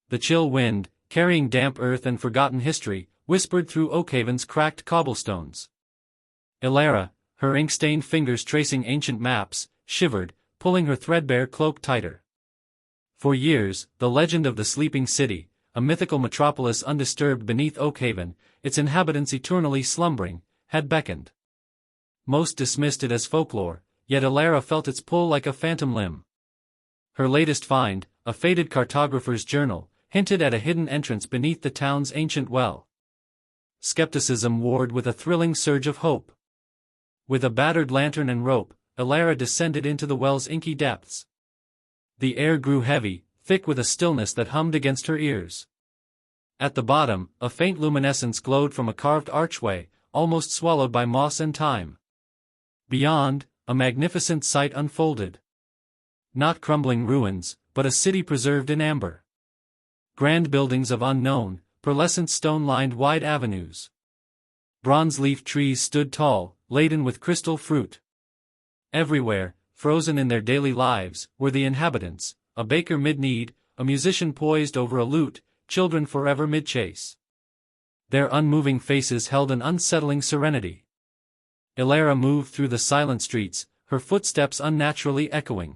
The chill wind, carrying damp earth and forgotten history, whispered through Oakhaven's cracked cobblestones. Elara, her ink-stained fingers tracing ancient maps, shivered, pulling her threadbare cloak tighter. For years, the legend of the sleeping city, a mythical metropolis undisturbed beneath Oakhaven, its inhabitants eternally slumbering, had beckoned. Most dismissed it as folklore, yet Elara felt its pull like a phantom limb. Her latest find, a faded cartographer's journal, hinted at a hidden entrance beneath the town's ancient well. Skepticism warred with a thrilling surge of hope. With a battered lantern and rope, Elara descended into the well's inky depths. The air grew heavy, thick with a stillness that hummed against her ears. At the bottom, a faint luminescence glowed from a carved archway, almost swallowed by moss and time. Beyond, a magnificent sight unfolded. Not crumbling ruins, but a city preserved in amber. Grand buildings of unknown, pearlescent stone-lined wide avenues. Bronze-leaf trees stood tall, laden with crystal fruit. Everywhere, frozen in their daily lives, were the inhabitants, a baker mid-need, a musician poised over a lute, children forever mid-chase. Their unmoving faces held an unsettling serenity. Elara moved through the silent streets, her footsteps unnaturally echoing.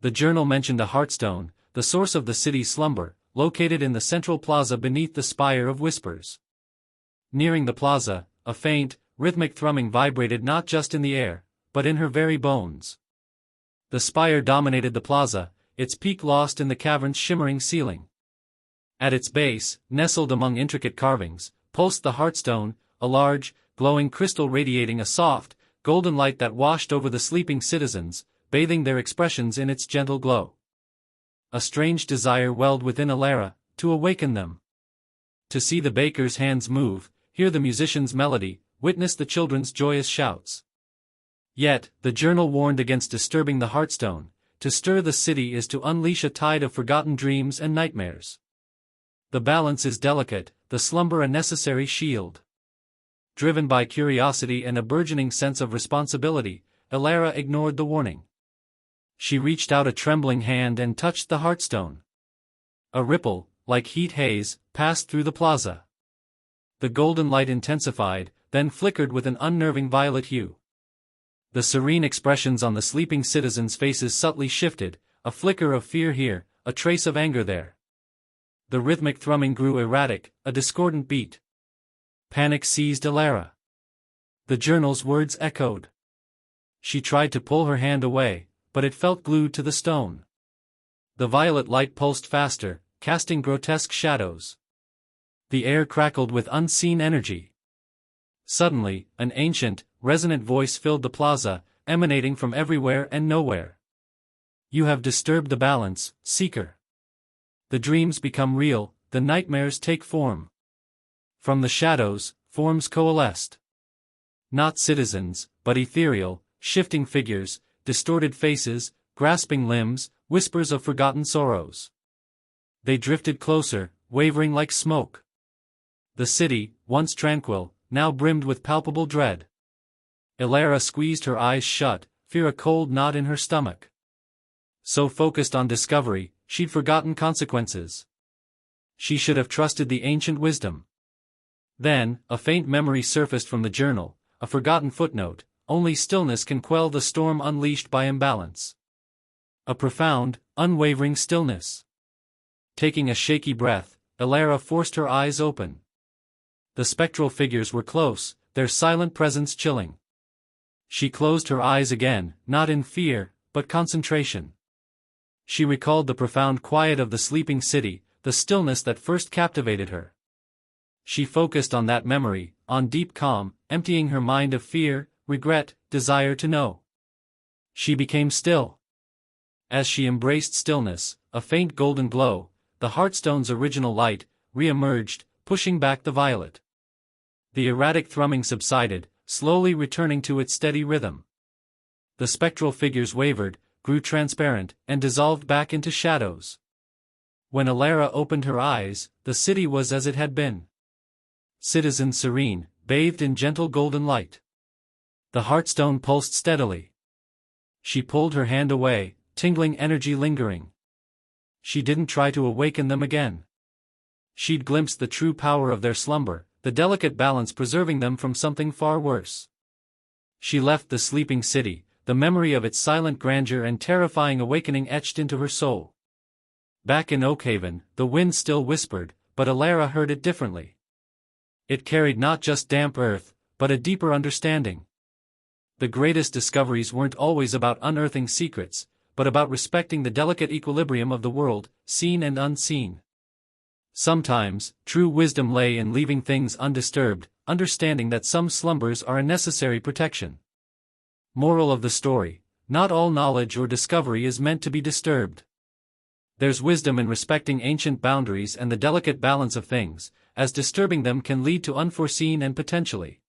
The journal mentioned a heartstone, the source of the city's slumber, located in the central plaza beneath the Spire of Whispers. Nearing the plaza, a faint, rhythmic thrumming vibrated not just in the air, but in her very bones. The spire dominated the plaza, its peak lost in the cavern's shimmering ceiling. At its base, nestled among intricate carvings, pulsed the heartstone, a large, glowing crystal radiating a soft, golden light that washed over the sleeping citizens, bathing their expressions in its gentle glow. A strange desire welled within Elara, to awaken them. To see the baker's hands move, hear the musician's melody, witness the children's joyous shouts. Yet, the journal warned against disturbing the heartstone. To stir the city is to unleash a tide of forgotten dreams and nightmares. The balance is delicate, the slumber a necessary shield. Driven by curiosity and a burgeoning sense of responsibility, Elara ignored the warning. She reached out a trembling hand and touched the heartstone. A ripple, like heat haze, passed through the plaza. The golden light intensified, then flickered with an unnerving violet hue. The serene expressions on the sleeping citizens' faces subtly shifted, a flicker of fear here, a trace of anger there. The rhythmic thrumming grew erratic, a discordant beat. Panic seized Elara. The journal's words echoed. She tried to pull her hand away, but it felt glued to the stone. The violet light pulsed faster, casting grotesque shadows. The air crackled with unseen energy. Suddenly, an ancient, resonant voice filled the plaza, emanating from everywhere and nowhere. You have disturbed the balance, Seeker. The dreams become real, the nightmares take form. From the shadows, forms coalesced. Not citizens, but ethereal, shifting figures, distorted faces, grasping limbs, whispers of forgotten sorrows. They drifted closer, wavering like smoke. The city, once tranquil, now brimmed with palpable dread. Elara squeezed her eyes shut, fear a cold knot in her stomach. So focused on discovery, she'd forgotten consequences. She should have trusted the ancient wisdom. Then, a faint memory surfaced from the journal, a forgotten footnote: only stillness can quell the storm unleashed by imbalance. A profound, unwavering stillness. Taking a shaky breath, Elara forced her eyes open. The spectral figures were close, their silent presence chilling. She closed her eyes again, not in fear, but concentration. She recalled the profound quiet of the sleeping city, the stillness that first captivated her. She focused on that memory, on deep calm, emptying her mind of fear, regret, desire to know. She became still. As she embraced stillness, a faint golden glow, the heartstone's original light, re-emerged, pushing back the violet. The erratic thrumming subsided, slowly returning to its steady rhythm. The spectral figures wavered, grew transparent, and dissolved back into shadows. When Elara opened her eyes, the city was as it had been. Citizens serene, bathed in gentle golden light. The heartstone pulsed steadily. She pulled her hand away, tingling energy lingering. She didn't try to awaken them again. She'd glimpsed the true power of their slumber, the delicate balance preserving them from something far worse. She left the sleeping city, the memory of its silent grandeur and terrifying awakening etched into her soul. Back in Oakhaven, the wind still whispered, but Alara heard it differently. It carried not just damp earth, but a deeper understanding. The greatest discoveries weren't always about unearthing secrets, but about respecting the delicate equilibrium of the world, seen and unseen. Sometimes, true wisdom lay in leaving things undisturbed, understanding that some slumbers are a necessary protection. Moral of the story: not all knowledge or discovery is meant to be disturbed. There's wisdom in respecting ancient boundaries and the delicate balance of things, as disturbing them can lead to unforeseen and potentially